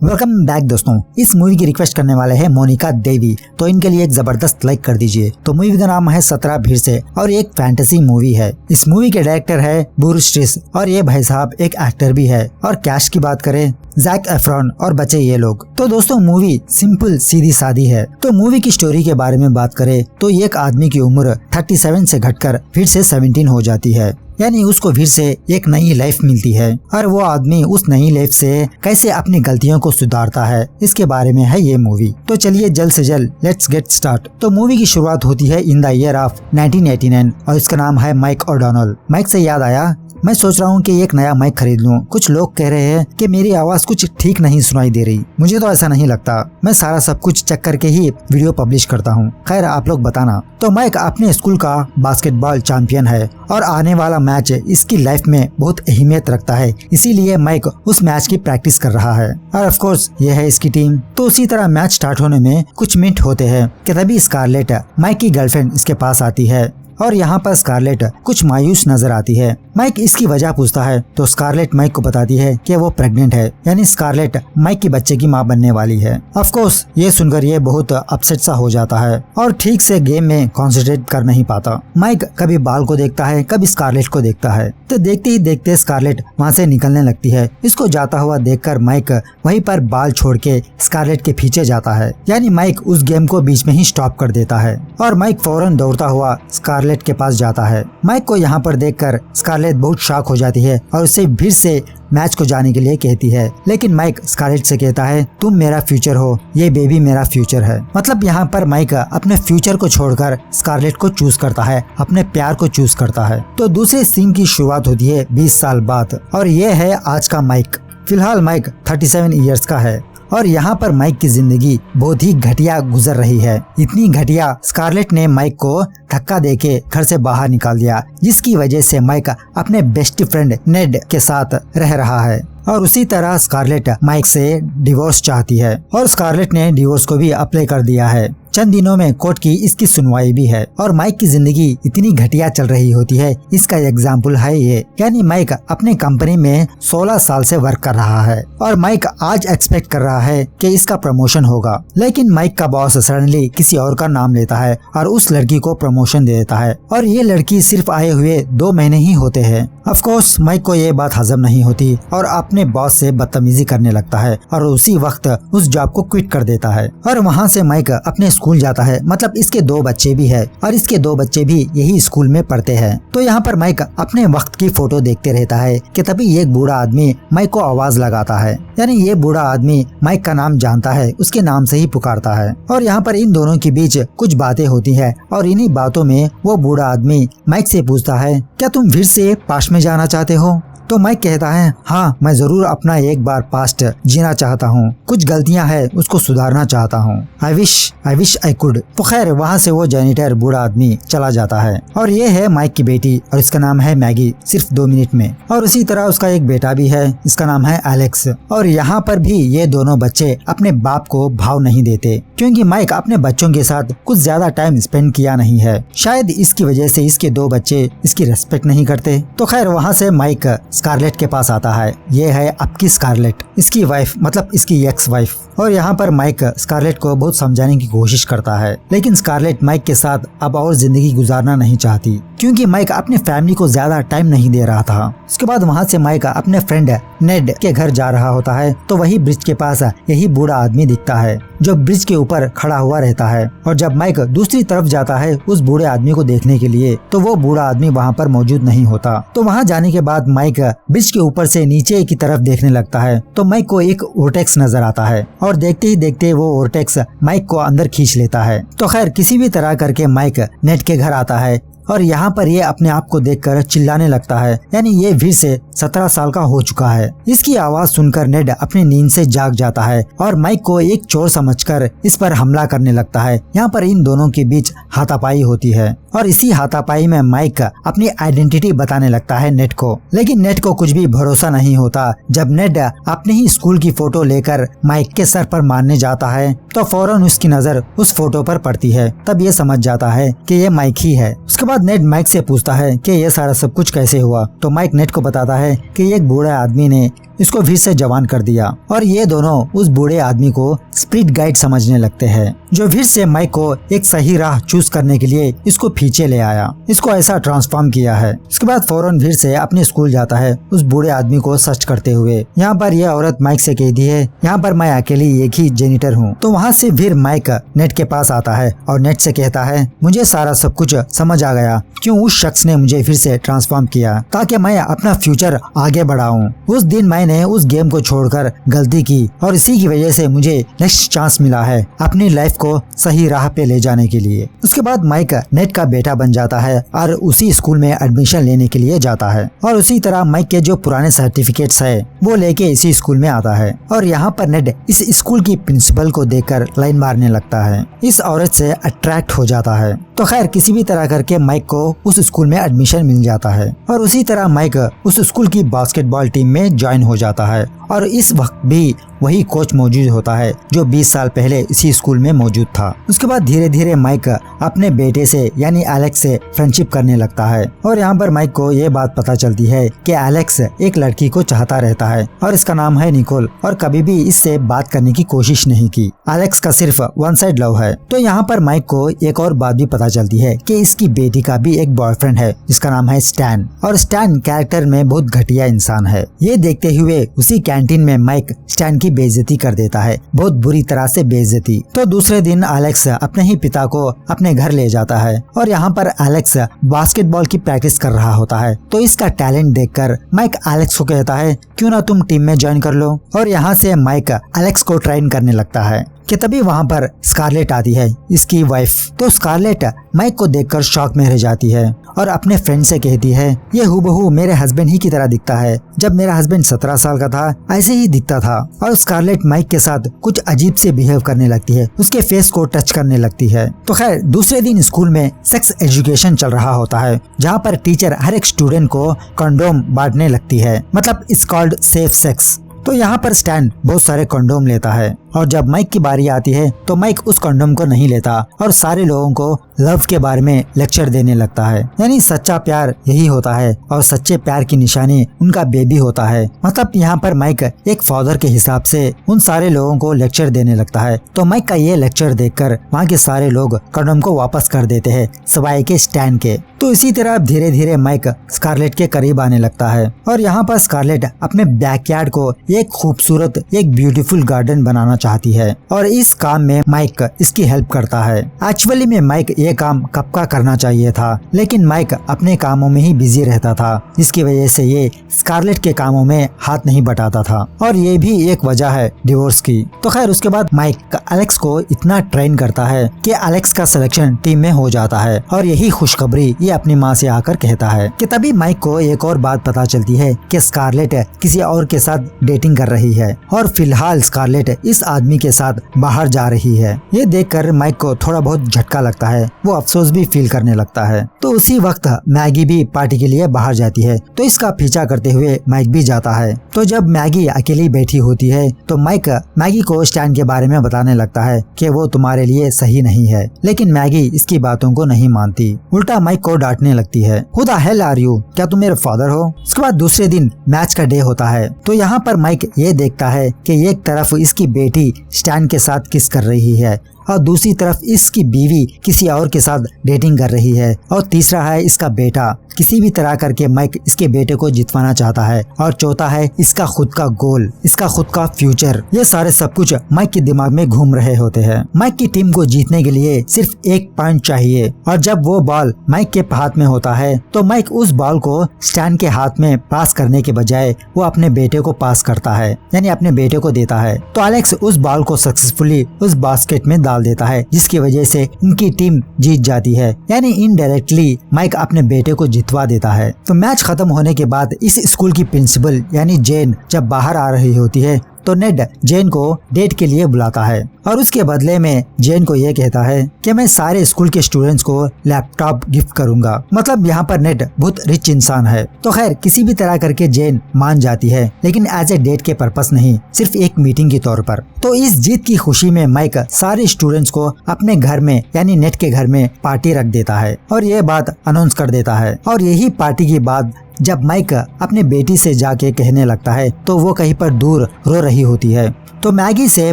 Welcome back दोस्तों। इस movie की रिक्वेस्ट करने वाले हैं मोनिका देवी, तो इनके लिए एक जबरदस्त लाइक कर दीजिए। तो मूवी का नाम है 17 भीड़ से और एक फैंटेसी मूवी है। इस मूवी के डायरेक्टर है ब्रूस स्ट्रिस और ये भाई साहब एक एक्टर भी है। और कैस्ट की बात करें जैक एफ्रॉन और बचे ये लोग। तो दोस्तों मूवी सिंपल सीधी सादी है। तो मूवी की स्टोरी के बारे में बात करें तो एक आदमी की उम्र 37 से घटकर फिर से 17 हो जाती है, यानी उसको फिर से एक नई लाइफ मिलती है और वो आदमी उस नई लाइफ से कैसे अपनी गलतियों को सुधारता है, इसके बारे में है ये मूवी। तो चलिए जल्द से जल्द लेट्स गेट स्टार्ट। तो मूवी की शुरुआत होती है इन द ईयर ऑफ 1989 और इसका नाम है माइक ओडोनल। माइक से याद आया, मैं सोच रहा हूँ कि एक नया माइक खरीद लूँ। कुछ लोग कह रहे हैं कि मेरी आवाज कुछ ठीक नहीं सुनाई दे रही। मुझे तो ऐसा नहीं लगता। मैं सारा सब कुछ चेक करके ही वीडियो पब्लिश करता हूँ। खैर आप लोग बताना। तो माइक अपने स्कूल का बास्केटबॉल चैंपियन है और आने वाला मैच इसकी लाइफ में बहुत अहमियत रखता है, इसीलिए माइक उस मैच की प्रैक्टिस कर रहा है और ऑफ कोर्स ये है इसकी टीम। तो उसी तरह मैच स्टार्ट होने में कुछ मिनट होते हैं कि तभी स्कारलेट माइक की गर्लफ्रेंड इसके पास आती है और यहाँ पर स्कारलेट कुछ मायूस नजर आती है। माइक इसकी वजह पूछता है तो स्कारलेट माइक को बताती है कि वो प्रेग्नेंट है, यानी स्कारलेट माइक की बच्चे की मां बनने वाली है। ऑफ कोर्स ये सुनकर ये बहुत अपसेट सा हो जाता है और ठीक से गेम में कंसंट्रेट कर नहीं पाता। माइक कभी बाल को देखता है, कभी स्कारलेट को देखता है। तो देखते ही देखते स्कारलेट वहाँ से निकलने लगती है। इसको जाता हुआ देखकर माइक वहीं पर बाल छोड़ के स्कारलेट के पीछे जाता है, यानी माइक उस गेम को बीच में ही स्टॉप कर देता है और माइक फौरन दौड़ता हुआ स्कारलेट के पास जाता है। माइक को यहाँ पर देखकर स्कारलेट बहुत शॉक हो जाती है और उसे फिर से मैच को जाने के लिए कहती है, लेकिन माइक स्कारलेट से कहता है तुम मेरा फ्यूचर हो, ये बेबी मेरा फ्यूचर है। मतलब यहाँ पर माइक अपने फ्यूचर को छोड़कर स्कारलेट को चूज करता है, अपने प्यार को चूज करता है। तो दूसरे सीन की शुरुआत होती है 20 साल बाद और ये है आज का माइक। फिलहाल माइक 37 ईयर्स का है और यहाँ पर माइक की जिंदगी बहुत ही घटिया गुजर रही है। इतनी घटिया स्कारलेट ने माइक को धक्का देके घर से बाहर निकाल दिया, जिसकी वजह से माइक अपने बेस्ट फ्रेंड नेड के साथ रह रहा है। और उसी तरह स्कारलेट माइक से डिवोर्स चाहती है और स्कारलेट ने डिवोर्स को भी अप्लाई कर दिया है। चंद दिनों में कोर्ट की इसकी सुनवाई भी है और माइक की जिंदगी इतनी घटिया चल रही होती है। इसका एग्जाम्पल है ये, यानी माइक अपने कंपनी में 16 साल से वर्क कर रहा है और माइक आज एक्सपेक्ट कर रहा है कि इसका प्रमोशन होगा, लेकिन माइक का बॉस सडनली किसी और का नाम लेता है और उस लड़की को प्रमोशन दे देता है और ये लड़की सिर्फ आए हुए 2 महीने ही होते हैं। ऑफ कोर्स माइक को ये बात हजम नहीं होती और अपने बॉस से बदतमीजी करने लगता है और उसी वक्त उस जॉब को क्विट कर देता है और वहाँ से माइक अपने स्कूल जाता है। मतलब इसके 2 बच्चे भी है और इसके 2 बच्चे भी यही स्कूल में पढ़ते हैं। तो यहाँ पर माइक अपने वक्त की फोटो देखते रहता है कि तभी एक बूढ़ा आदमी माइक को आवाज लगाता है, यानी ये बूढ़ा आदमी माइक का नाम जानता है, उसके नाम से ही पुकारता है और यहाँ पर इन दोनों के बीच कुछ बातें होती है और इन्हीं बातों में वो बूढ़ा आदमी माइक से पूछता है क्या तुम फिर से पास्ट में जाना चाहते हो? तो माइक कहता है हाँ, मैं जरूर अपना एक बार पास्ट जीना चाहता हूँ। कुछ गलतियाँ हैं उसको सुधारना चाहता हूँ। I wish I could. तो खैर वहाँ से वो जेनिटर बूढ़ा आदमी चला जाता है और ये है माइक की बेटी और इसका नाम है मैगी, सिर्फ 2 मिनट में। और उसी तरह उसका एक बेटा भी है, इसका नाम है एलेक्स। और यहाँ पर भी ये दोनों बच्चे अपने बाप को भाव नहीं देते क्योंकि माइक अपने बच्चों के साथ कुछ ज्यादा टाइम स्पेंड किया नहीं है। शायद इसकी वजह से इसके 2 बच्चे इसकी रेस्पेक्ट नहीं करते। तो खैर वहाँ से माइक स्कारलेट के पास आता है। ये है आपकी स्कारलेट, इसकी वाइफ, मतलब इसकी एक्स वाइफ। और यहाँ पर माइक स्कारलेट को बहुत समझाने की कोशिश करता है, लेकिन स्कारलेट माइक के साथ अब और जिंदगी गुजारना नहीं चाहती क्योंकि माइक अपने फैमिली को ज्यादा टाइम नहीं दे रहा था। उसके बाद वहाँ से माइक अपने फ्रेंड नेड के घर जा रहा होता है तो वही ब्रिज के पास यही बूढ़ा आदमी दिखता है जो ब्रिज के ऊपर खड़ा हुआ रहता है। और जब माइक दूसरी तरफ जाता है उस बूढ़े आदमी को देखने के लिए तो वो बूढ़ा आदमी वहाँ पर मौजूद नहीं होता। तो वहाँ जाने के बाद माइक ब्रिज के ऊपर से नीचे की तरफ देखने लगता है तो माइक को एक वोर्टेक्स नजर आता है और देखते ही देखते वो वोर्टेक्स माइक को अंदर खींच लेता है। तो खैर किसी भी तरह करके माइक नेड के घर आता है और यहाँ पर ये अपने आप को देखकर चिल्लाने लगता है, यानी ये फिर से 17 साल का हो चुका है। इसकी आवाज सुनकर नेड अपनी नींद से जाग जाता है और माइक को एक चोर समझकर इस पर हमला करने लगता है। यहाँ पर इन दोनों के बीच हाथापाई होती है और इसी हाथापाई में माइक अपनी आइडेंटिटी बताने लगता है नेड को, लेकिन नेड को कुछ भी भरोसा नहीं होता। जब नेड अपने ही स्कूल की फोटो लेकर माइक के सर पर मारने जाता है तो फौरन उसकी नजर उस फोटो पर पड़ती है। तब ये समझ जाता है कि ये माइक ही है। उसके बाद नेट माइक से पूछता है कि ये सारा सब कुछ कैसे हुआ। तो माइक नेट को बताता है कि एक बूढ़े आदमी ने इसको फिर से जवान कर दिया और ये दोनों उस बूढ़े आदमी को स्पिरिट गाइड समझने लगते हैं, जो फिर से माइक को एक सही राह चूज करने के लिए इसको पीछे ले आया, इसको ऐसा ट्रांसफॉर्म किया है। उसके बाद फौरन फिर से अपने स्कूल जाता है उस बूढ़े आदमी को सर्च करते हुए। यहाँ पर यह औरत माइक से कहती है यहाँ पर मैं अकेली एक ही जेनिटर हूँ। तो वहाँ से फिर माइक नेट के पास आता है और नेट से कहता है मुझे सारा सब कुछ समझ आ गया, क्यों उस शख्स ने मुझे फिर से ट्रांसफॉर्म किया ताकि मैं अपना फ्यूचर आगे बढ़ाऊं। उस दिन मैंने उस गेम को छोड़कर गलती की और इसी की वजह से मुझे नेक्स्ट चांस मिला है अपनी लाइफ को सही राह पे ले जाने के लिए। उसके बाद माइक नेट का बेटा बन जाता है और उसी स्कूल में एडमिशन लेने के लिए जाता है और उसी तरह माइक के जो पुराने सर्टिफिकेट्स है वो लेके इसी स्कूल में आता है। और यहाँ पर नेट इस स्कूल की प्रिंसिपल को देखकर लाइन मारने लगता है, इस औरत से अट्रैक्ट हो जाता है। तो खैर किसी भी तरह करके माइक को उस स्कूल में एडमिशन मिल जाता है और उसी तरह माइक उस स्कूल की बास्केटबॉल टीम में ज्वाइन हो जाता है। और इस वक्त भी वही कोच मौजूद होता है जो 20 साल पहले इसी स्कूल में मौजूद था। उसके बाद धीरे धीरे माइक अपने बेटे से यानी एलेक्स से फ्रेंडशिप करने लगता है और यहाँ पर माइक को ये बात पता चलती है कि एलेक्स एक लड़की को चाहता रहता है और इसका नाम है निकोल और कभी भी इससे बात करने की कोशिश नहीं की। एलेक्स का सिर्फ वन साइड लव है। तो यहाँ पर माइक को एक और बात भी पता चलती है कि इसकी बेटी का भी एक बॉयफ्रेंड है जिसका नाम है स्टैन और स्टैन कैरेक्टर में बहुत घटिया इंसान है। ये देखते हुए उसी कैंटीन में माइक स्टैन की बेइज्जती कर देता है, बहुत बुरी तरह से बेइज्जती। तो दूसरे दिन एलेक्स अपने ही पिता को अपने घर ले जाता है और यहाँ पर एलेक्स बास्केटबॉल की प्रैक्टिस कर रहा होता है। तो इसका टैलेंट देखकर माइक एलेक्स को कहता है क्यों ना तुम टीम में ज्वाइन कर लो और यहाँ से माइक एलेक्स को ट्रेन करने लगता है कि तभी वहाँ पर स्कारलेट आती है, इसकी वाइफ। तो स्कारलेट माइक को देखकर शॉक में रह जाती है और अपने फ्रेंड से कहती है ये हूबहू मेरे हस्बैंड ही की तरह दिखता है, जब मेरा हस्बैंड 17 साल का था ऐसे ही दिखता था। और स्कारलेट माइक के साथ कुछ अजीब से बिहेव करने लगती है, उसके फेस को टच करने लगती है। तो खैर दूसरे दिन स्कूल में सेक्स एजुकेशन चल रहा होता है जहाँ पर टीचर हर एक स्टूडेंट को कंडोम बांटने लगती है, मतलब इट्स कॉल्ड सेफ सेक्स। तो यहाँ पर स्टैन बहुत सारे कंडोम लेता है और जब माइक की बारी आती है तो माइक उस कंडोम को नहीं लेता और सारे लोगों को लव के बारे में लेक्चर देने लगता है। यानी सच्चा प्यार यही होता है और सच्चे प्यार की निशानी उनका बेबी होता है। मतलब यहाँ पर माइक एक फादर के हिसाब से उन सारे लोगों को लेक्चर देने लगता है। तो माइक का ये लेक्चर देखकर वहाँ के सारे लोग कंडोम को वापस कर देते हैं सिवाय के स्टैन के। तो इसी तरह धीरे धीरे माइक स्कारलेट के करीब आने लगता है और यहाँ पर स्कारलेट अपने बैकयार्ड को एक खूबसूरत एक ब्यूटीफुल गार्डन बनाना चाहती है और इस काम में माइक इसकी हेल्प करता है। एक्चुअली में माइक ये काम कब का करना चाहिए था, लेकिन माइक अपने कामों में ही बिजी रहता था, जिसकी वजह से ये स्कारलेट के कामों में हाथ नहीं बटाता था और ये भी एक वजह है डिवोर्स की। तो खैर उसके बाद माइक एलेक्स को इतना ट्रेन करता है कि एलेक्स का सिलेक्शन टीम में हो जाता है और यही खुशखबरी ये अपनी माँ से आकर कहता है कि तभी माइक को एक और बात पता चलती है कि स्कारलेट किसी और के साथ डेटिंग कर रही है और फिलहाल स्कारलेट इस आदमी के साथ बाहर जा रही है। ये देखकर माइक को थोड़ा बहुत झटका लगता है, वो अफसोस भी फील करने लगता है। तो उसी वक्त मैगी भी पार्टी के लिए बाहर जाती है तो इसका पीछा करते हुए माइक भी जाता है। तो जब मैगी अकेली बैठी होती है तो माइक मैगी को स्टैन के बारे में बताने लगता है कि वो तुम्हारे लिए सही नहीं है, लेकिन मैगी इसकी बातों को नहीं मानती, उल्टा माइक को डांटने लगती है, who the hell are you, क्या तुम मेरे फादर हो। उसके बाद दूसरे दिन मैच का डे होता है तो यहाँ पर माइक ये देखता है कि एक तरफ इसकी बेटी स्टैन के साथ किस कर रही है और दूसरी तरफ इसकी बीवी किसी और के साथ डेटिंग कर रही है और तीसरा है इसका बेटा। किसी भी तरह करके माइक इसके बेटे को जितवाना चाहता है और चौथा है इसका खुद का गोल, इसका खुद का फ्यूचर। ये सारे सब कुछ माइक के दिमाग में घूम रहे होते हैं। माइक की टीम को जीतने के लिए सिर्फ एक पॉइंट चाहिए और जब वो बॉल माइक के हाथ में होता है तो माइक उस बॉल को स्टैन के हाथ में पास करने के बजाय वो अपने बेटे को पास करता है, यानी अपने बेटे को देता है। तो एलेक्स उस बॉल को सक्सेसफुली उस बास्केट में डाल देता है, जिसकी वजह से उनकी टीम जीत जाती है, यानी इनडायरेक्टली माइक अपने बेटे को जितवा देता है। तो मैच खत्म होने के बाद इस स्कूल की प्रिंसिपल यानी जेन जब बाहर आ रही होती है तो नेड जेन को डेट के लिए बुलाता है और उसके बदले में जेन को ये कहता है कि मैं सारे स्कूल के स्टूडेंट्स को लैपटॉप गिफ्ट करूंगा। मतलब यहाँ पर नेड बहुत रिच इंसान है। तो खैर किसी भी तरह करके जेन मान जाती है, लेकिन एज ए डेट के पर्पस नहीं, सिर्फ एक मीटिंग के तौर पर। तो इस जीत की खुशी में माइक सारे स्टूडेंट्स को अपने घर में यानी नेट के घर में पार्टी रख देता है और ये बात अनाउंस कर देता है। और यही पार्टी की बात जब माइक अपने बेटी से जाके कहने लगता है तो वो कहीं पर दूर रो रही होती है। तो मैगी से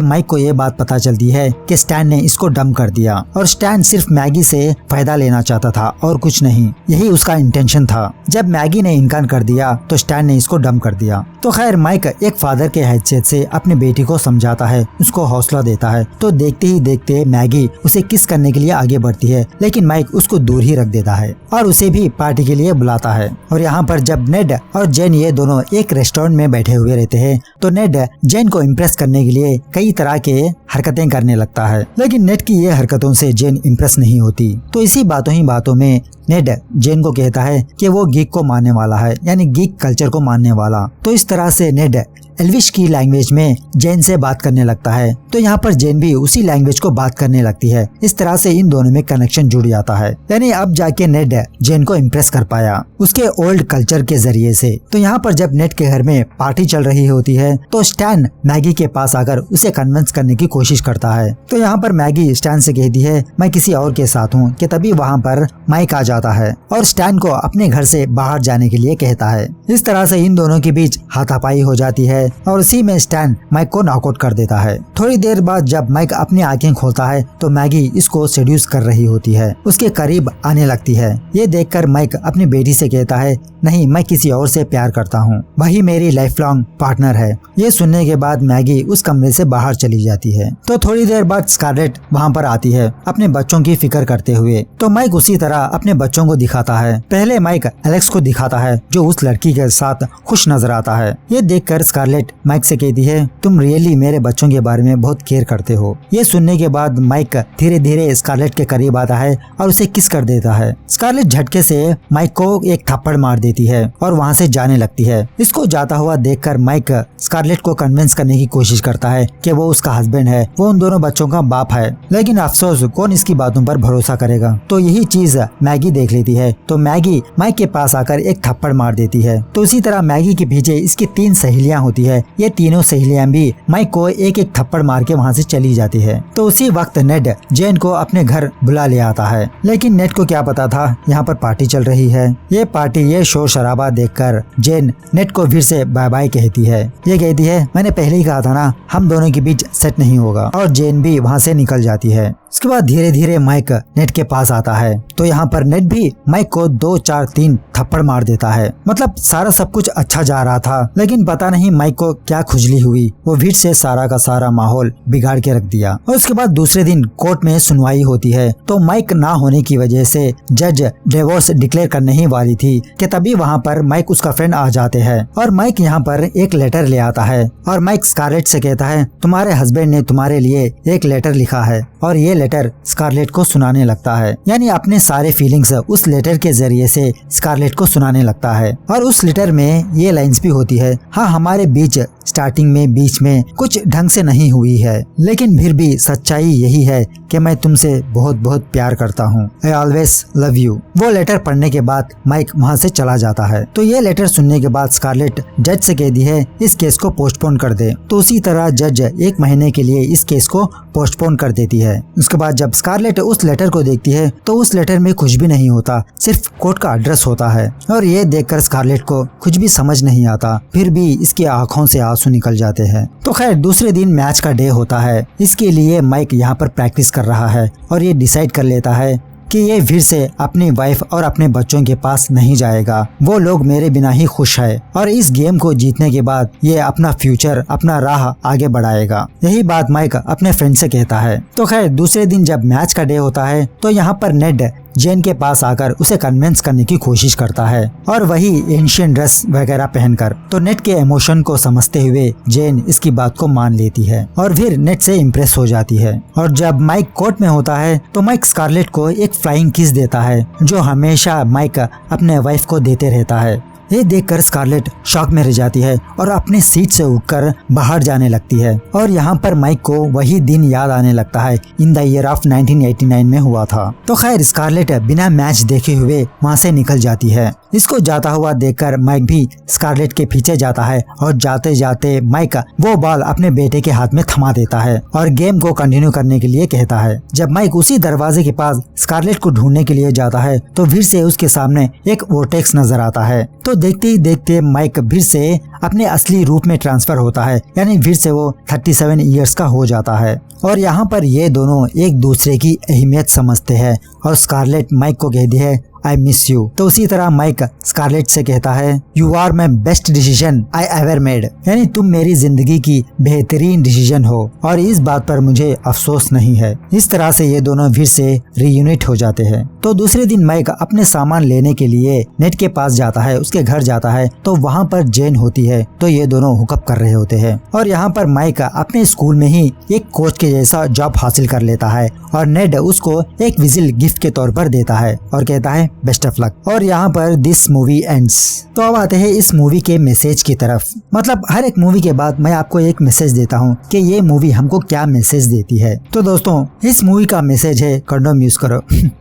माइक को ये बात पता चलती है कि स्टैन ने इसको डंप कर दिया और स्टैन सिर्फ मैगी से फायदा लेना चाहता था और कुछ नहीं, यही उसका इंटेंशन था। जब मैगी ने इनकार कर दिया तो स्टैन ने इसको डंप कर दिया। तो खैर माइक एक फादर के हैसियत से अपनी बेटी को समझाता है, उसको हौसला देता है। तो देखते ही देखते मैगी उसे किस करने के लिए आगे बढ़ती है, लेकिन माइक उसको दूर ही रख देता है और उसे भी पार्टी के लिए बुलाता है। और यहाँ पर जब नेड और जेन ये दोनों एक रेस्टोरेंट में बैठे हुए रहते हैं तो नेड जेन को इम्प्रेस करने के लिए कई तरह के हरकतें करने लगता है, लेकिन नेड की ये हरकतों से जेन इम्प्रेस नहीं होती। तो इसी बातों ही बातों में नेड जेन को कहता है कि वो गीक को मानने वाला है, यानी गीक कल्चर को मानने वाला। तो इस तरह से नेड एल्विश की लैंग्वेज में जेन से बात करने लगता है। तो यहाँ पर जेन भी उसी लैंग्वेज को बात करने लगती है। इस तरह से इन दोनों में कनेक्शन जुड़ जाता है, यानी अब जाके नेड जेन को इम्प्रेस कर पाया उसके ओल्ड कल्चर के जरिए से। तो यहाँ पर जब नेड के घर में पार्टी चल रही होती है तो स्टैन मैगी के पास आकर उसे कन्विंस करने की कोशिश करता है। तो यहाँ पर मैगी स्टैन से कहती है मैं किसी और के साथ हूँ, कि तभी वहाँ पर माइक आ जाता है और स्टैन को अपने घर से बाहर जाने के लिए कहता है। इस तरह से इन दोनों के बीच हाथापाई हो जाती है और उसी में स्टैन माइक को नॉकआउट कर देता है। थोड़ी देर बाद जब माइक अपनी आंखें खोलता है तो मैगी इसको सेड्यूस कर रही होती है, उसके करीब आने लगती है। ये देखकर माइक अपनी बेटी से कहता है नहीं, मैं किसी और से प्यार करता हूँ, वही मेरी लाइफ लॉन्ग पार्टनर है। ये सुनने के बाद मैगी उस कमरे से बाहर चली जाती है। तो थोड़ी देर बाद स्कारलेट वहाँ पर आती है अपने बच्चों की फिक्र करते हुए। तो माइक उसी तरह अपने बच्चों को दिखाता है। पहले माइक एलेक्स को दिखाता है जो उस लड़की के साथ खुश नजर आता है। ये देखकर स्कारलेट माइक से कहती है तुम रियली मेरे बच्चों के बारे में बहुत केयर करते हो। ये सुनने के बाद माइक धीरे धीरे स्कारलेट के करीब आता है और उसे किस कर देता है। स्कारलेट झटके से माइक को एक थप्पड़ मार देती है और वहाँ से जाने लगती है। इसको जाता हुआ देखकर माइक स्कारलेट को कन्विंस करने की कोशिश करता है कि वो उसका हस्बैंड है, वो उन दोनों बच्चों का बाप है, लेकिन अफसोस कौन इसकी बातों पर भरोसा करेगा। तो यही चीज मैगी देख लेती है। तो मैगी माइक के पास आकर एक थप्पड़ मार देती है। तो इसी तरह मैगी के पीछे इसकी 3 सहेलियां होती है। ये तीनों सहेलियां भी माइक को एक एक थप्पड़ मार के वहाँ से चली जाती है। तो उसी वक्त नेड जेन को अपने घर बुला ले आता है, लेकिन नेड को क्या पता था यहाँ पर पार्टी चल रही है। ये पार्टी, ये शोर शराबा देखकर जेन नेड को फिर से बाय बाय कहती है। ये कहती है मैंने पहले ही कहा था ना, हम दोनों के बीच सेट नहीं होगा, और जेन भी वहाँ से निकल जाती है। उसके बाद धीरे धीरे माइक नेड के पास आता है। तो यहाँ पर नेड भी माइक को 2 4 3 थप्पड़ मार देता है। मतलब सारा सब कुछ अच्छा जा रहा था, लेकिन पता नहीं माइक को क्या खुजली हुई, वो फिर से सारा का सारा माहौल बिगाड़ के रख दिया। और उसके बाद दूसरे दिन कोर्ट में सुनवाई होती है। तो माइक ना होने की वजह से जज डिवोर्स डिक्लेयर करने ही वाली थी कि तभी वहाँ पर माइक उसका फ्रेंड आ जाते हैं और माइक यहाँ पर एक लेटर ले आता है। और माइक स्कारलेट से कहता है तुम्हारे हस्बैंड ने तुम्हारे लिए एक लेटर लिखा है, और ये लेटर स्कारलेट को सुनाने लगता है। यानी अपने सारे फीलिंग्स उस लेटर के जरिए से स्कारलेट को सुनाने लगता है। और उस लेटर में ये लाइंस भी होती है, हाँ हमारे बीच स्टार्टिंग में बीच में कुछ ढंग से नहीं हुई है, लेकिन फिर भी सच्चाई यही है कि मैं तुमसे बहुत बहुत प्यार करता हूँ, आई ऑलवेज लव यू। वो लेटर पढ़ने के बाद माइक वहाँ से चला जाता है। तो ये लेटर सुनने के बाद स्कारलेट जज से कहती है इस केस को पोस्टपोन कर दे। तो उसी तरह जज 1 महीने के लिए इस केस को पोस्टपोन कर देती है। उसके बाद जब स्कारलेट उस लेटर को देखती है तो उस लेटर में कुछ भी नहीं होता, सिर्फ कोर्ट का एड्रेस होता है। और ये देखकर स्कारलेट को कुछ भी समझ नहीं आता, फिर भी इसकी आंखों से आंसू निकल जाते हैं। तो खैर दूसरे दिन मैच का डे होता है। इसके लिए माइक यहाँ पर प्रैक्टिस कर रहा है और ये डिसाइड कर लेता है कि ये फिर से अपनी वाइफ और अपने बच्चों के पास नहीं जाएगा, वो लोग मेरे बिना ही खुश है, और इस गेम को जीतने के बाद ये अपना फ्यूचर, अपना राह आगे बढ़ाएगा। यही बात माइक अपने फ्रेंड से कहता है। तो खैर दूसरे दिन जब मैच का डे होता है तो यहाँ पर नेड जेन के पास आकर उसे कन्विंस करने की कोशिश करता है, और वही एंशियंट ड्रेस वगैरह पहनकर। तो नेट के इमोशन को समझते हुए जेन इसकी बात को मान लेती है और फिर नेट से इम्प्रेस हो जाती है। और जब माइक कोर्ट में होता है तो माइक स्कारलेट को एक फ्लाइंग किस देता है, जो हमेशा माइक अपने वाइफ को देते रहता है। ये देखकर स्कारलेट शॉक में रह जाती है और अपने सीट से उठकर बाहर जाने लगती है। और यहाँ पर माइक को वही दिन याद आने लगता है इन द ईयर ऑफ 1989 में हुआ था। तो खैर स्कारलेट बिना मैच देखे हुए वहाँ से निकल जाती है। इसको जाता हुआ देखकर माइक भी स्कारलेट के पीछे जाता है और जाते जाते माइक वो बॉल अपने बेटे के हाथ में थमा देता है और गेम को कंटिन्यू करने के लिए कहता है। जब माइक उसी दरवाजे के पास स्कारलेट को ढूंढने के लिए जाता है तो फिर से उसके सामने एक वोर्टेक्स नजर आता है। तो देखते ही देखते माइक फिर से अपने असली रूप में ट्रांसफर होता है, यानी फिर से वो 37 इयर्स का हो जाता है। और यहाँ पर ये दोनों एक दूसरे की अहमियत समझते हैं और स्कारलेट माइक को कहती है आई मिस यू। तो उसी तरह माइक स्कारलेट से कहता है you are my best decision I ever made, यानी तुम मेरी जिंदगी की बेहतरीन डिसीजन हो और इस बात पर मुझे अफसोस नहीं है। इस तरह से ये दोनों फिर से रीयूनिट हो जाते हैं। तो दूसरे दिन माइक अपने सामान लेने के लिए नेट के पास जाता है, उसके घर जाता है तो वहाँ पर जेन होती है। तो ये दोनों हुकअप कर रहे होते हैं और यहाँ पर माइक अपने स्कूल में ही एक कोच के जैसा जॉब हासिल कर लेता है और नेड उसको एक विजिल गिफ्ट के तौर पर देता है और कहता है बेस्ट ऑफ लक। और यहाँ पर दिस मूवी एंड्स। तो अब आते हैं इस मूवी के मैसेज की तरफ। मतलब हर एक मूवी के बाद मैं आपको एक मैसेज देता हूँ कि ये मूवी हमको क्या मैसेज देती है। तो दोस्तों इस मूवी का मैसेज है कंडोम यूज करो।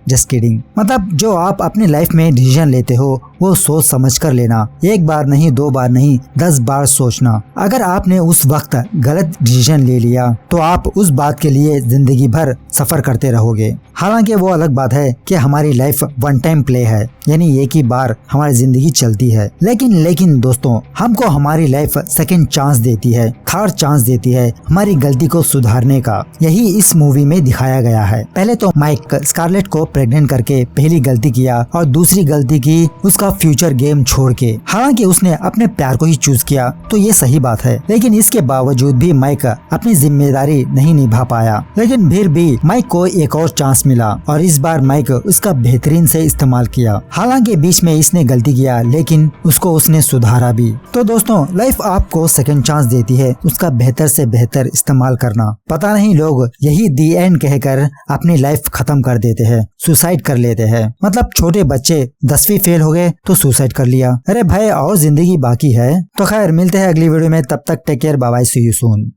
Just kidding. मतलब जो आप अपनी लाइफ में डिसीजन लेते हो वो सोच समझ कर लेना, एक बार नहीं, 2 बार नहीं, 10 बार सोचना। अगर आपने उस वक्त गलत डिसीजन ले लिया तो आप उस बात के लिए जिंदगी भर सफर करते रहोगे। हालांकि वो अलग बात है कि हमारी लाइफ वन टाइम प्ले है, यानी एक ही बार हमारी जिंदगी चलती है। लेकिन दोस्तों हमको हमारी लाइफ सेकंड चांस देती है, थर्ड चांस देती है हमारी गलती को सुधारने का। यही इस मूवी में दिखाया गया है। पहले तो माइक स्कारलेट को प्रेग्नेंट करके पहली गलती किया और दूसरी गलती की उसका फ्यूचर गेम छोड़ के। हालांकि उसने अपने प्यार को ही चूज किया तो ये सही बात है, लेकिन इसके बावजूद भी माइक अपनी जिम्मेदारी नहीं निभा पाया। लेकिन फिर भी माइक को एक और चांस मिला और इस बार माइक उसका बेहतरीन से इस्तेमाल किया। हालांकि बीच में इसने गलती किया लेकिन उसको उसने सुधारा भी। तो दोस्तों लाइफ आपको सेकंड चांस देती है, उसका बेहतर से बेहतर इस्तेमाल करना। पता नहीं लोग यही दी एंड कहकर अपनी लाइफ खत्म कर देते हैं, सुसाइड कर लेते हैं। मतलब छोटे बच्चे 10वीं फेल हो गए तो सुसाइड कर लिया। अरे भाई और जिंदगी बाकी है। तो खैर मिलते हैं अगली वीडियो में, तब तक take care, bye bye, see you soon.